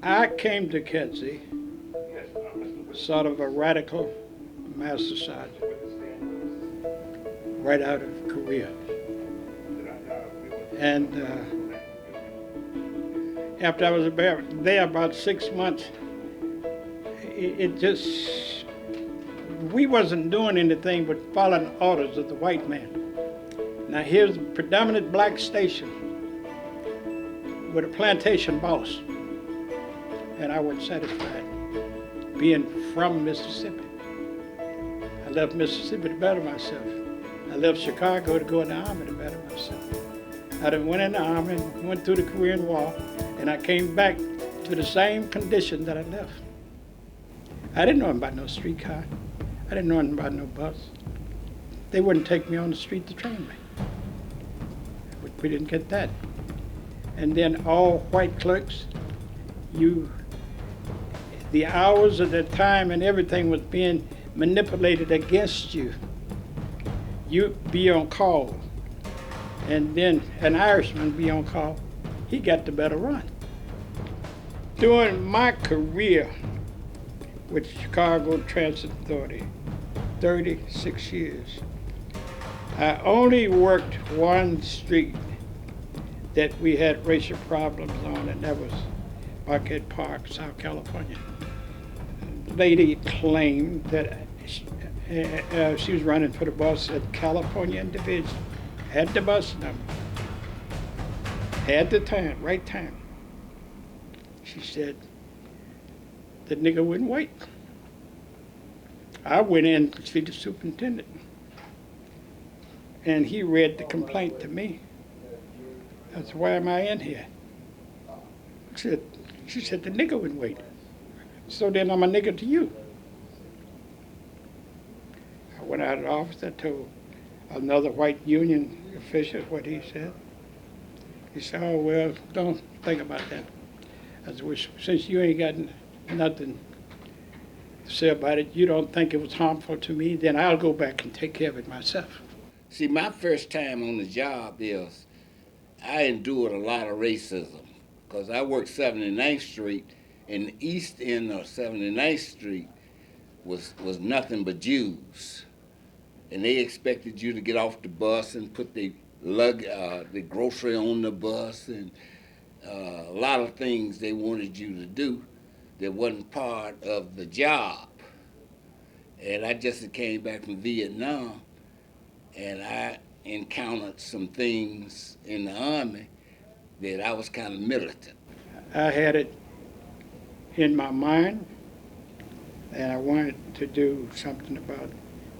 I came to Kedzie, sort of a radical master sergeant, right out of Korea. And after I was there about 6 months, we wasn't doing anything but following orders of the white man. Now here's a predominant black station with a plantation boss. And I wasn't satisfied being from Mississippi. I left Mississippi to better myself. I left Chicago to go in the Army to better myself. I done went in the Army, went through the Korean War, and I came back to the same condition that I left. I didn't know about no streetcar. I didn't know about no bus. They wouldn't take me on the street to train me. We didn't get that. And then all white clerks, the hours of the time and everything was being manipulated against you. You'd be on call, and then an Irishman be on call. He got the better run. During my career with Chicago Transit Authority, 36 years, I only worked one street that we had racial problems on, and that was Arcade Park, South California. The lady claimed that she was running for the bus at California Division, had the bus number, had the time, right time. She said the nigger wouldn't wait. I went in to see the superintendent, and he read the complaint to me. I said, why am I in here? She said, the nigger wouldn't wait. So then I'm a nigger to you. I went out of the office, I told another white union official what he said. He said, oh, well, don't think about that. I said, well, since you ain't got nothing to say about it, you don't think it was harmful to me, then I'll go back and take care of it myself. See, my first time on the job is I endured a lot of racism because I worked 79th Street, and the east end of 79th Street was nothing but Jews. And they expected you to get off the bus and put the grocery on the bus, and a lot of things they wanted you to do that wasn't part of the job. And I just came back from Viet Nam, and I encountered some things in the Army that I was kind of militant. I had it in my mind, and I wanted to do something about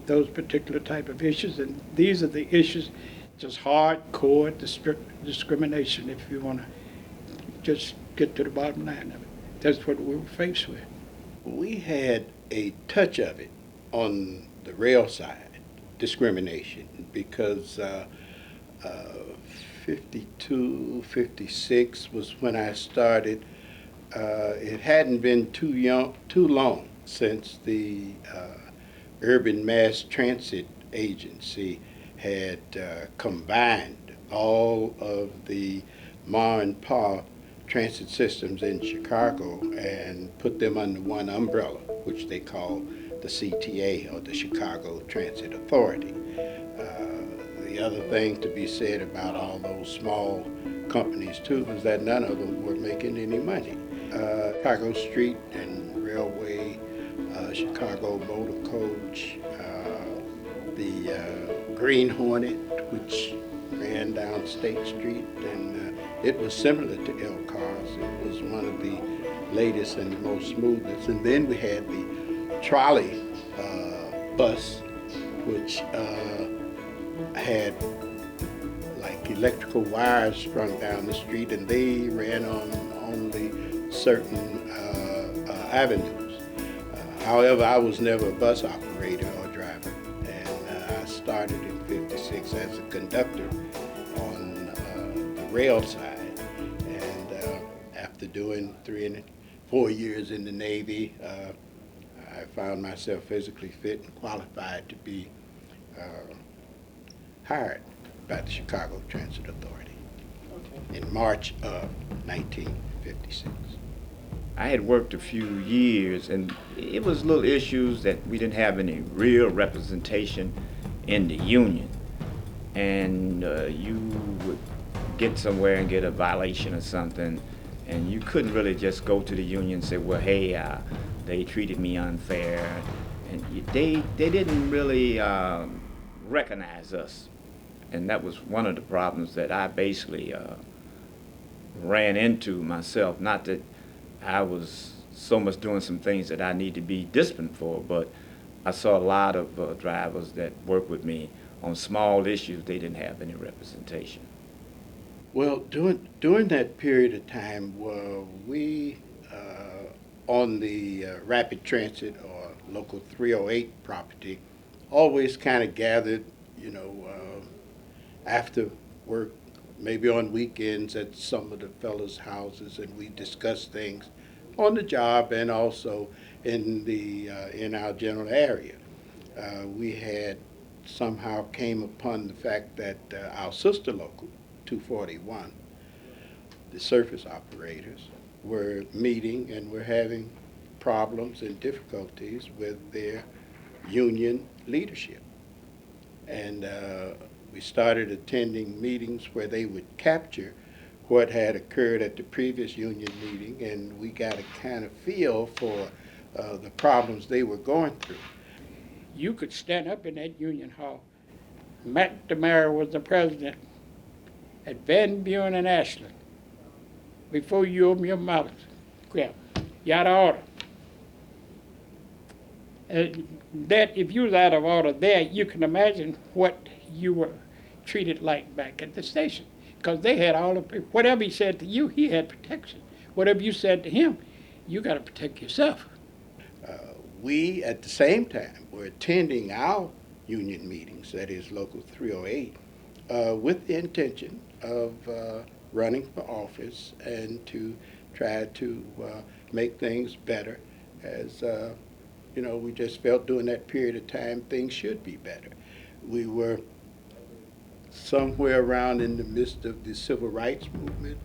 those particular type of issues, and these are the issues, just hardcore discrimination, if you want to just get to the bottom line of it. That's what we were faced with. We had a touch of it on the rail side, discrimination, because 52, 56 was when I started. It hadn't been too long since the Urban Mass Transit Agency had combined all of the ma and pa transit systems in Chicago and put them under one umbrella, which they call the CTA, or the Chicago Transit Authority. The other thing to be said about all those small companies too is that none of them were making any money. Chicago Street and Railway, Chicago Motor Coach, the Green Hornet, which ran down State Street, and it was similar to L cars. It was one of the latest and most smoothest. And then we had the trolley bus, which had like electrical wires strung down the street, and they ran on only certain avenues. However, I was never a bus operator or driver, and I started in '56 as a conductor on the rail side. And after doing 3 and 4 years in the Navy, I found myself physically fit and qualified to be hired by the Chicago Transit Authority in March of 1956. I had worked a few years, and it was little issues that we didn't have any real representation in the union. And you would get somewhere and get a violation or something, and you couldn't really just go to the union and say, well, hey, they treated me unfair. And they didn't really recognize us. And that was one of the problems that I basically ran into myself. Not that I was so much doing some things that I need to be disciplined for, but I saw a lot of drivers that worked with me on small issues. They didn't have any representation. Well, during that period of time, we on the rapid transit or local 308 property always kind of gathered, after work, maybe on weekends at some of the fellows' houses, and we discussed things on the job and also in our general area. We had somehow came upon the fact that our sister local, 241, the surface operators, were meeting and were having problems and difficulties with their union leadership. And we started attending meetings where they would capture what had occurred at the previous union meeting, and we got a kind of feel for the problems they were going through. You could stand up in that union hall. McNamara was the president at Buren and Ashland. Before you open your mouth, grab, you out of order. That if you was out of order there, you can imagine what you were treated like back at the station. Because they had all of, whatever he said to you, he had protection. Whatever you said to him, you got to protect yourself. We, at the same time, were attending our union meetings, that is Local 308, with the intention of running for office and to try to make things better. As we just felt during that period of time things should be better. We were somewhere around in the midst of the civil rights movement.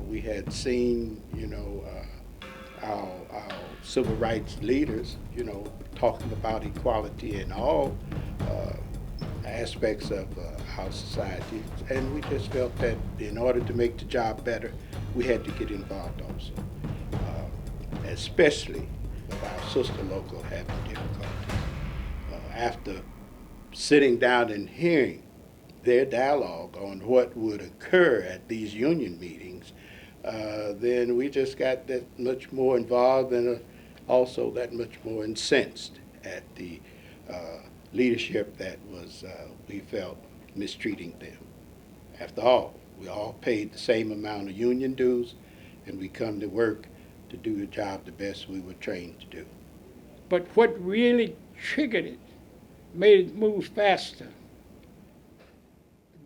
We had seen, our civil rights leaders, talking about equality in all aspects of our society. And we just felt that in order to make the job better, we had to get involved also, especially with our sister local having difficulties. After sitting down and hearing their dialogue on what would occur at these union meetings, then we just got that much more involved and also that much more incensed at the leadership that was, we felt, mistreating them. After all, we all paid the same amount of union dues, and we come to work to do the job the best we were trained to do. But what really triggered it, made it move faster,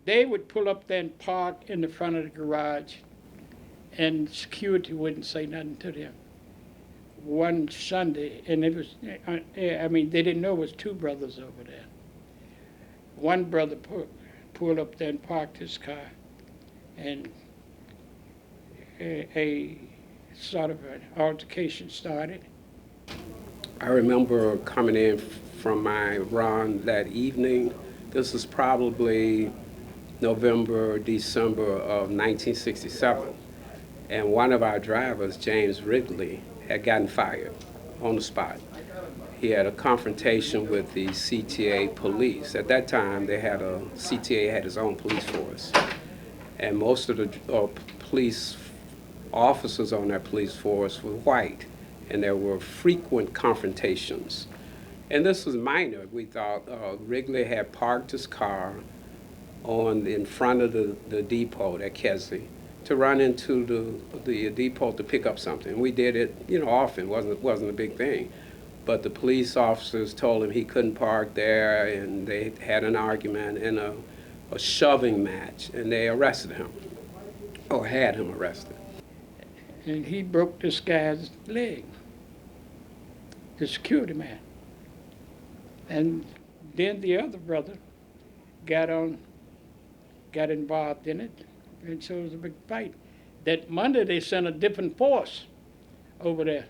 they would pull up there and park in the front of the garage, and security wouldn't say nothing to them. One Sunday, and it was, they didn't know it was two brothers over there. One brother pulled up there and parked his car, and a sort of an altercation started. I remember coming in from my run that evening. This was probably November or December of 1967. And one of our drivers, James Ridley, had gotten fired. on the spot. He had a confrontation with the CTA police. At that time, CTA had his own police force. And most of the police officers on that police force were white. And there were frequent confrontations. And this was minor. We thought Wrigley had parked his car in front of the depot at Kesley to run into the depot to pick up something. We did it, often. Wasn't a big thing. But the police officers told him he couldn't park there, and they had an argument and a shoving match, and they arrested him, or had him arrested. And he broke this guy's leg, the security man. And then the other brother got involved in it, and so it was a big fight. That Monday they sent a different force over there.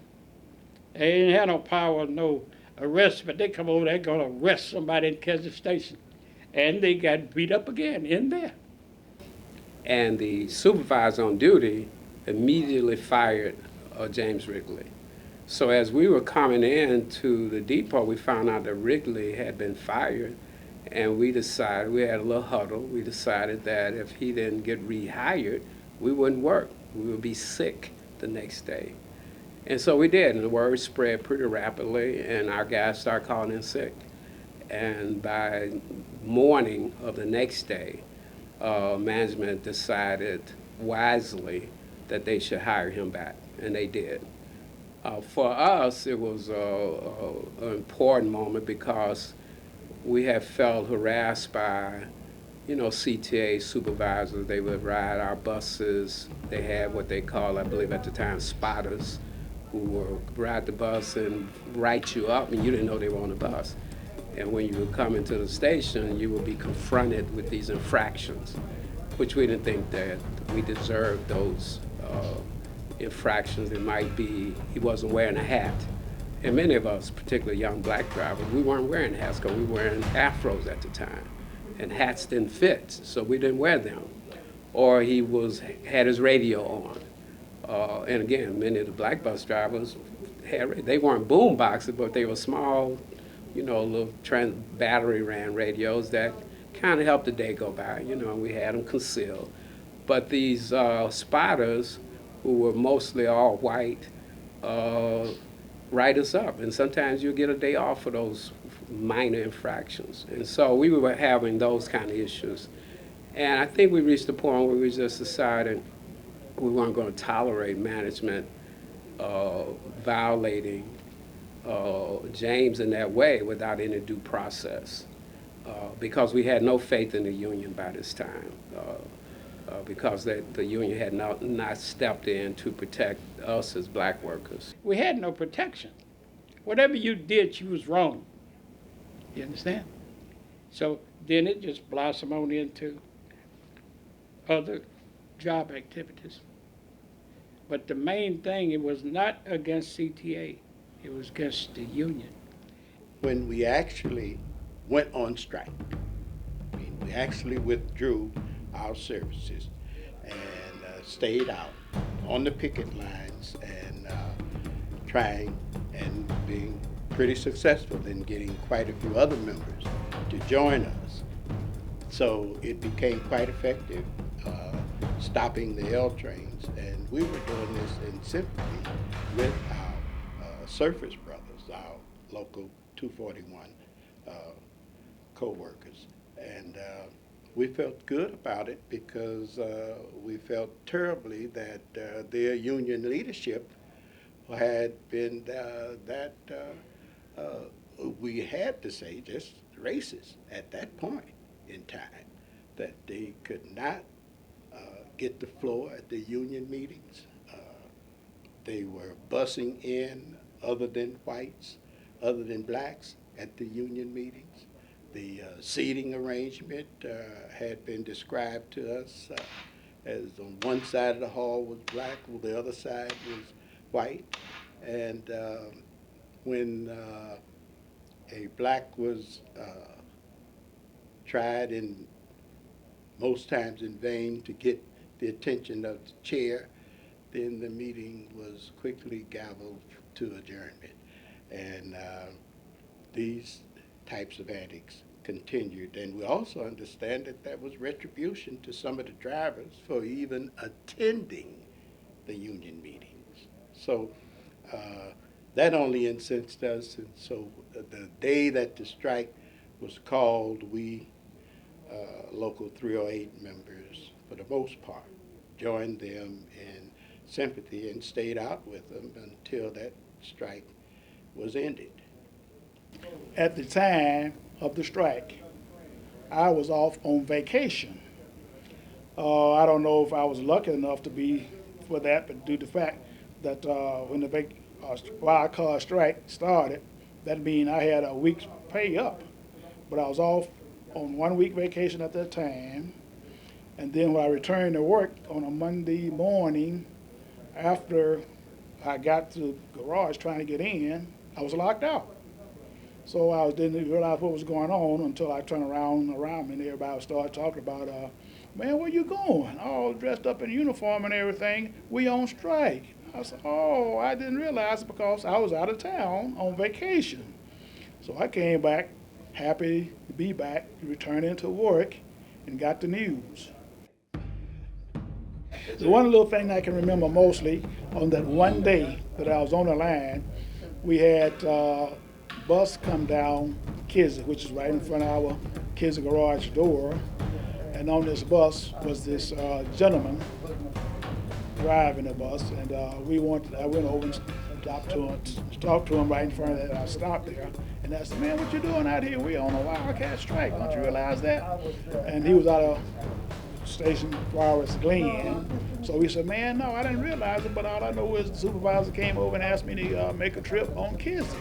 They didn't have no power, no arrest, but they come over there gonna arrest somebody in Kesley Station. And they got beat up again in there. And the supervisor on duty immediately fired James Wrigley. So as we were coming in to the depot, we found out that Wrigley had been fired, and we had a little huddle, we decided that if he didn't get rehired, we wouldn't work. We would be sick the next day. And so we did, and the word spread pretty rapidly, and our guys started calling in sick. And by morning of the next day, management decided wisely that they should hire him back, and they did. For us, it was an important moment because we had felt harassed by, CTA supervisors. They would ride our buses. They had what they called, I believe at the time, spotters, who would ride the bus and write you up, and you didn't know they were on the bus. And when you would come into the station, you would be confronted with these infractions, which we didn't think that we deserved those infractions. It might be he wasn't wearing a hat. And many of us, particularly young black drivers, we weren't wearing hats because we were wearing afros at the time. And hats didn't fit, so we didn't wear them. Or he had his radio on. And again, many of the black bus drivers they weren't boom boxes, but they were small, little battery ran radios that kind of helped the day go by. We had them concealed. But these spotters, who were mostly all white, write us up. And sometimes you get a day off for those minor infractions. And so we were having those kind of issues. And I think we reached the point where we just decided we weren't going to tolerate management violating James in that way without any due process, because we had no faith in the union by this time, because the union had not stepped in to protect us as black workers. We had no protection. Whatever you did, you was wrong. You understand? So then it just blossomed on into other job activities. But the main thing, it was not against CTA, it was against the union. When we actually went on strike, we actually withdrew our services and stayed out on the picket lines and trying and being pretty successful in getting quite a few other members to join us. So it became quite effective, stopping the L trains, and we were doing this in sympathy with our surface brothers, our local 241 co-workers. And we felt good about it because we felt terribly that their union leadership had been we had to say just racist at that point in time, that they could not get the floor at the union meetings. They were busing in other than whites, other than blacks at the union meetings. The seating arrangement had been described to us as on one side of the hall was black, while the other side was white. And when a black was tried, in most times in vain, to get the attention of the chair, then the meeting was quickly gavelled to adjournment. And these types of antics continued. And we also understand that that was retribution to some of the drivers for even attending the union meetings. So that only incensed us. And so the day that the strike was called, we local 308 members, for the most part, joined them in sympathy and stayed out with them until that strike was ended. At the time of the strike, I was off on vacation. I don't know if I was lucky enough to be for that, but due to the fact that when the wild card strike started, that means I had a week's pay up. But I was off on 1 week vacation at that time. And then when I returned to work on a Monday morning, after I got to the garage trying to get in, I was locked out. So I didn't realize what was going on until I turned around me and everybody started talking about, man, where you going? All dressed up in uniform and everything. We on strike. I said, oh, I didn't realize it because I was out of town on vacation. So I came back, happy to be back, returning to work, and got the news. The one little thing I can remember mostly, on that one day that I was on the line, we had bus come down Kizzy, which is right in front of our Kizzy garage door. And on this bus was this gentleman driving the bus, and I went over and talked to him right in front of that. I stopped there and asked him, man, what you doing out here? We on a wildcat strike. Don't you realize that? And he was out of station Forest Glen. So he said, man, no, I didn't realize it, but all I know is the supervisor came over and asked me to make a trip on Kizzy.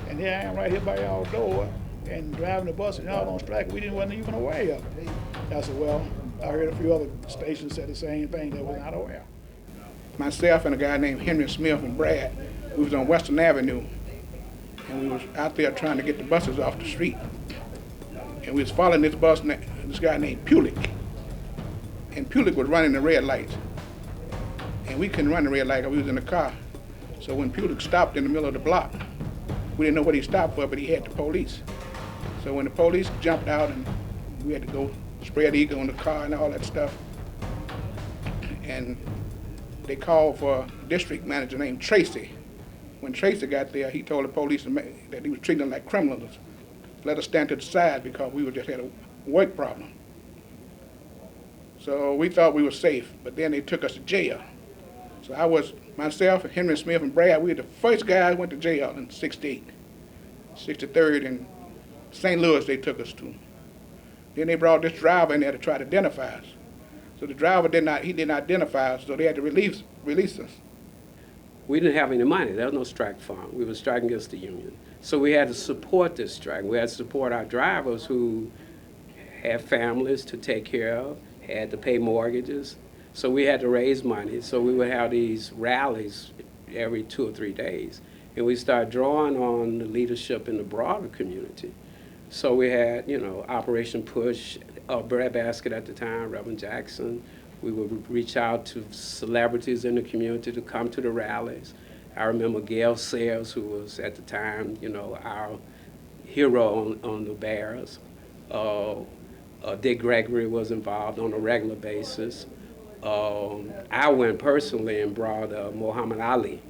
And here I am right here by y'all door and driving the bus and y'all on strike. Wasn't even aware of it. I said, well, I heard a few other stations said the same thing, they were not aware. Myself and a guy named Henry Smith and Brad, we was on Western Avenue, and we was out there trying to get the buses off the street. And we was following this bus, this guy named Pulick. And Pulick was running the red lights. And we couldn't run the red light because we was in the car. So when Pulick stopped in the middle of the block, we didn't know what he stopped for, but he had the police. So when the police jumped out and we had to go spread eagle on the car and all that stuff, and they called for a district manager named Tracy. When Tracy got there, he told the police that he was treating them like criminals. Let us stand to the side because we just had a work problem. So we thought we were safe, but then they took us to jail. So I was, myself, Henry Smith, and Brad, we were the first guys went to jail in 68. 63rd in St. Louis they took us to. Then they brought this driver in there to try to identify us. So the driver did not identify us, so they had to release us. We didn't have any money. There was no strike fund. We were striking against the union. So we had to support this strike. We had to support our drivers who had families to take care of, had to pay mortgages. So we had to raise money. So we would have these rallies every 2 or 3 days. And we started drawing on the leadership in the broader community. So we had, Operation Push, Breadbasket at the time, Reverend Jackson. We would reach out to celebrities in the community to come to the rallies. I remember Gale Sayers, who was at the time, our hero on the Bears. Dick Gregory was involved on a regular basis. I went personally and brought Muhammad Ali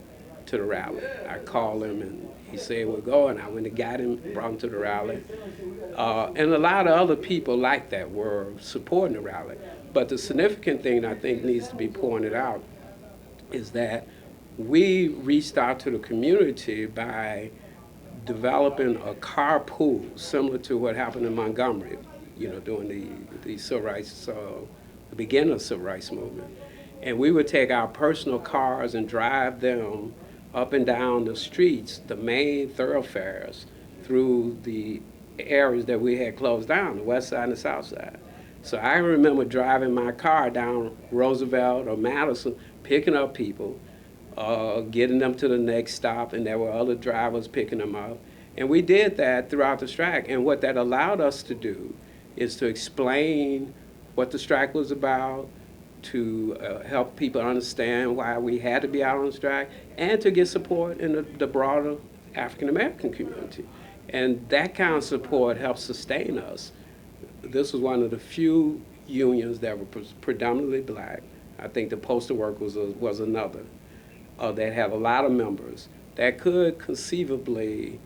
to the rally. I called him and he said, we'll go, and I went and got him, brought him to the rally. And a lot of other people like that were supporting the rally. But the significant thing I think needs to be pointed out is that we reached out to the community by developing a carpool similar to what happened in Montgomery, during the civil rights, the beginning of the civil rights movement. And we would take our personal cars and drive them up and down the streets, the main thoroughfares, through the areas that we had closed down, the west side and the south side. So I remember driving my car down Roosevelt or Madison, picking up people, getting them to the next stop, and there were other drivers picking them up. And we did that throughout the strike. And what that allowed us to do is to explain what the strike was about, to help people understand why we had to be out on strike, and to get support in the broader African American community. And that kind of support helped sustain us. This was one of the few unions that were predominantly black. I think the postal workers was another that had a lot of members that could conceivably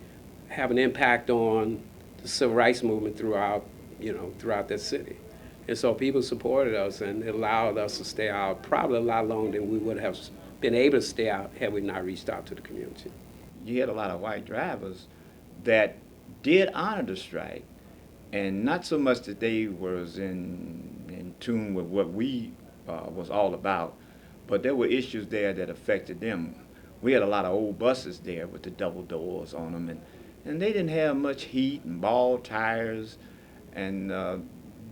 have an impact on the civil rights movement throughout that city. And so people supported us, and it allowed us to stay out probably a lot longer than we would have been able to stay out had we not reached out to the community. You had a lot of white drivers that did honor the strike, and not so much that they was in tune with what we was all about, but there were issues there that affected them. We had a lot of old buses there with the double doors on them, and they didn't have much heat and bald tires, and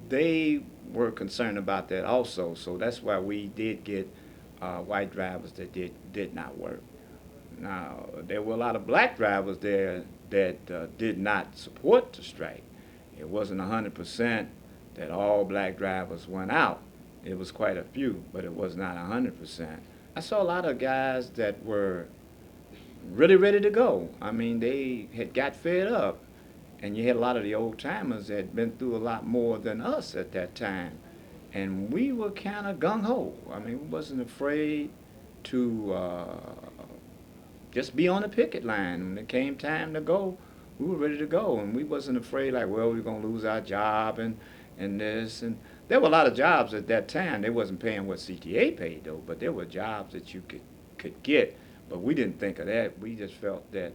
they were concerned about that also. So that's why we did get white drivers that did not work. Now, there were a lot of black drivers there that did not support the strike. It wasn't 100% that all black drivers went out. It was quite a few, but it was not 100%. I saw a lot of guys that were really ready to go. I mean, they had got fed up, and you had a lot of the old timers that had been through a lot more than us at that time. And we were kind of gung-ho. I mean, we wasn't afraid to just be on the picket line. When it came time to go, we were ready to go, and we wasn't afraid like, well, we're gonna lose our job and this. And there were a lot of jobs at that time. They wasn't paying what CTA paid though, but there were jobs that you could get. But we didn't think of that. We just felt that,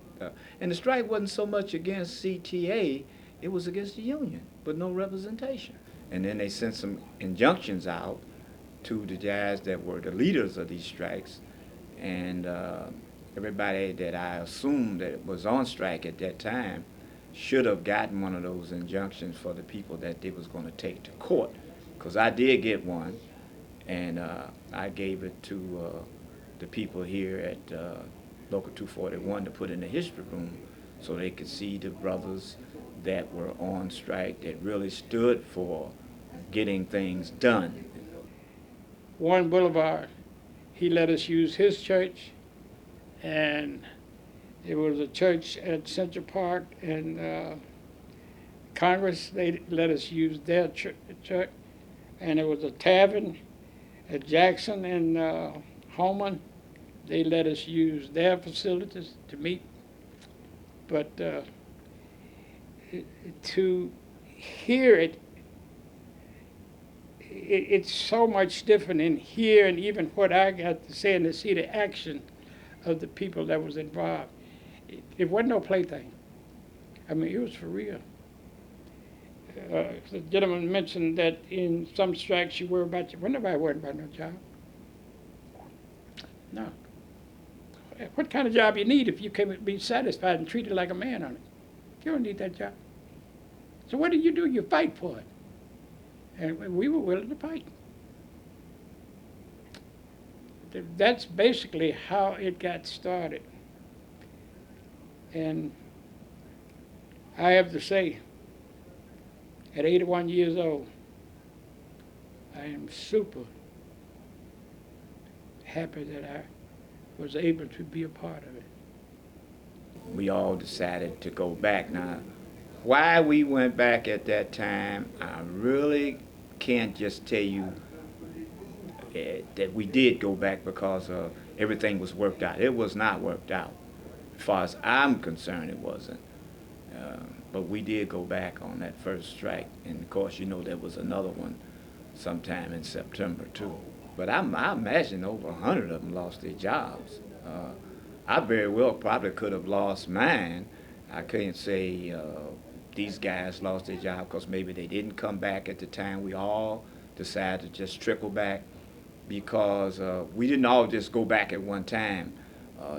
and the strike wasn't so much against CTA, it was against the union, but no representation. And then they sent some injunctions out to the guys that were the leaders of these strikes, and everybody that I assumed that was on strike at that time should have gotten one of those injunctions for the people that they was going to take to court. Because I did get one, and I gave it to the people here at Local 241 to put in the history room so they could see the brothers that were on strike that really stood for getting things done. Warren Boulevard, he let us use his church, and there was a church at Central Park and Congress, they let us use their church, and there was a tavern at Jackson and Holman. They let us use their facilities to meet, but to hear it, it's so much different in here, and even what I got to say and to see the action of the people that was involved. It wasn't no plaything. I mean, it was for real. The gentleman mentioned that in some strikes you worry about, well, nobody worried about no job. No. What kind of job you need if you can't be satisfied and treated like a man on it? You don't need that job. So what do? You fight for it. And we were willing to fight. That's basically how it got started. And I have to say, at 81 years old, I am super happy that I was able to be a part of it. We all decided to go back. Now, why we went back at that time, I really can't just tell you that we did go back because everything was worked out. It was not worked out. As far as I'm concerned, it wasn't. But we did go back on that first strike. And of course, you know, there was another one sometime in September too. But I imagine over 100 of them lost their jobs. I very well probably could have lost mine. I couldn't say these guys lost their job because maybe they didn't come back at the time. We all decided to just trickle back because we didn't all just go back at one time.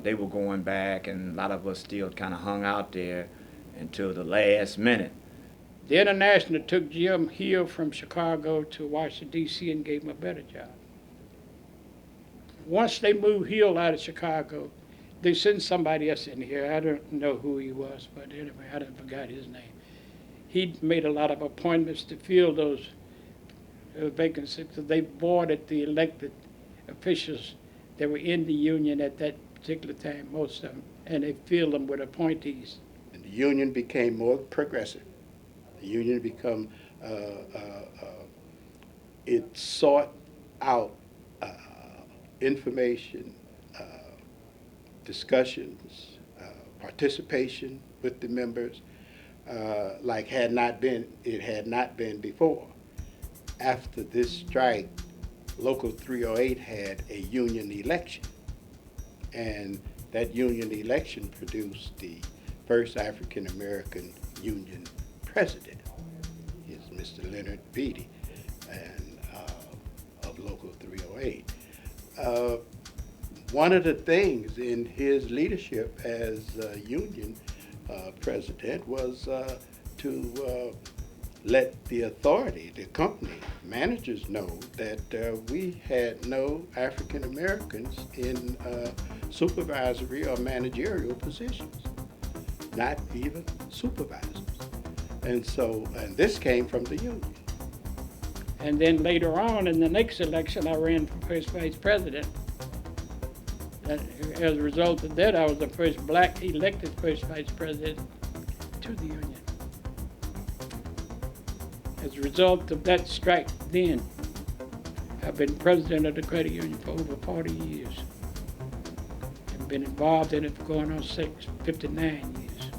They were going back, and a lot of us still kind of hung out there until the last minute. The International took Jim Hill from Chicago to Washington, D.C. and gave him a better job. Once they moved Hill out of Chicago, they sent somebody else in here. I don't know who he was, but anyway, I done forgot his name. He made a lot of appointments to fill those vacancies because they boarded the elected officials that were in the union at that particular time, most of them. and they filled them with appointees. And the union became more progressive. The union become, it sought out information, discussions, participation with the members, like it had not been before. After this strike, Local 308 had a union election, and that union election produced the first African-American union president. Is Mr. Leonard Beatty, and of Local 308. One of the things in his leadership as union president was to let the authority, the company managers know that we had no African Americans in supervisory or managerial positions, not even supervisors. And so, and this came from the union. And then later on in the next election, I ran for first vice president. As a result of that, I was the first black elected first vice president to the union. As a result of that strike then, I've been president of the credit union for over 40 years. I've been involved in it for going on 59 years.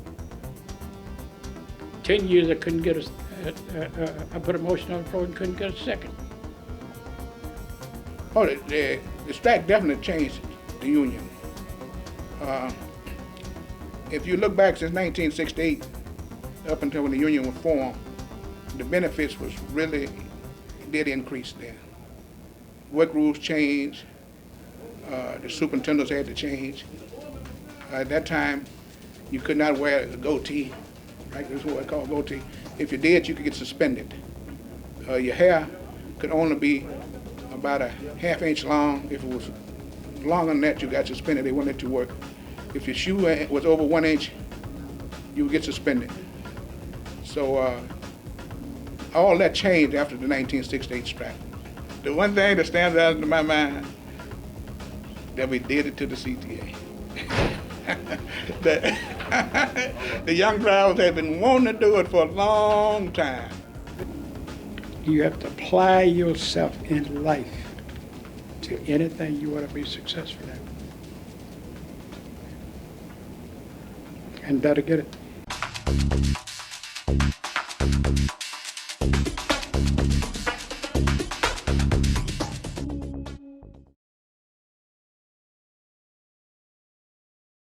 10 years I couldn't get I put a motion on the floor and couldn't get a second. Oh, the strike definitely changed the union. If you look back since 1968, up until when the union was formed, the benefits was really did increase then. Work rules changed. The superintendents had to change. At that time, you could not wear a goatee, right? That's what I call goatee. If you did, you could get suspended. Your hair could only be about a ½ inch long. If it was longer than that, you got suspended. They wouldn't let you work. If your shoe was over 1 inch, you would get suspended. So all that changed after the 1968 strike. The one thing that stands out in my mind, that we did it to the CTA. The young drivers have been wanting to do it for a long time. You have to apply yourself in life to anything you want to be successful at. And better get it.